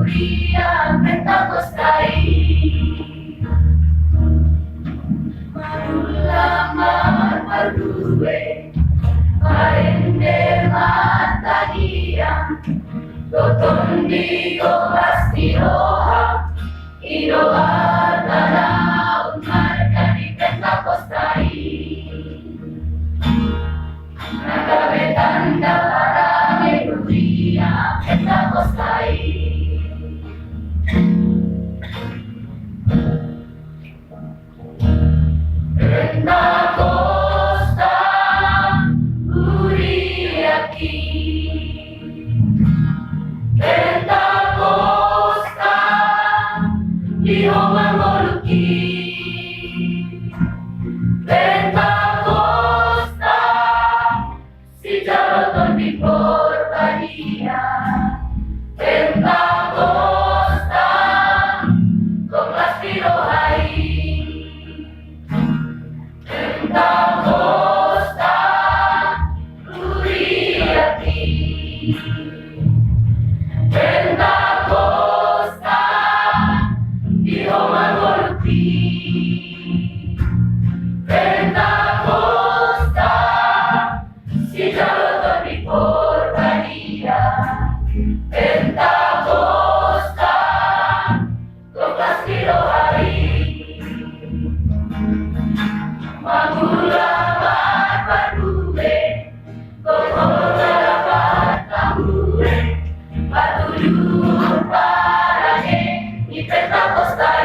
Maria Pentecostai. Marulamar berdue, kainde matania, toton digo bastiroha, iroha tana umar kani Pentecostai. Nagabetanda para Maria Pentecostai. Pentakosta Uriaki. Pentakosta Lihoma Moluki. Pentakosta si Jaroton di Portania. Pentakosta con Laspirohai. Pentakosta Uriaki. Pentakosta Lihoma Moluki. Pentakosta si Jaroton di Portania. Pentakosta con Laspirohai. Magulamat padule, kokolapat tambure, patulur parane, ni Pentecostai.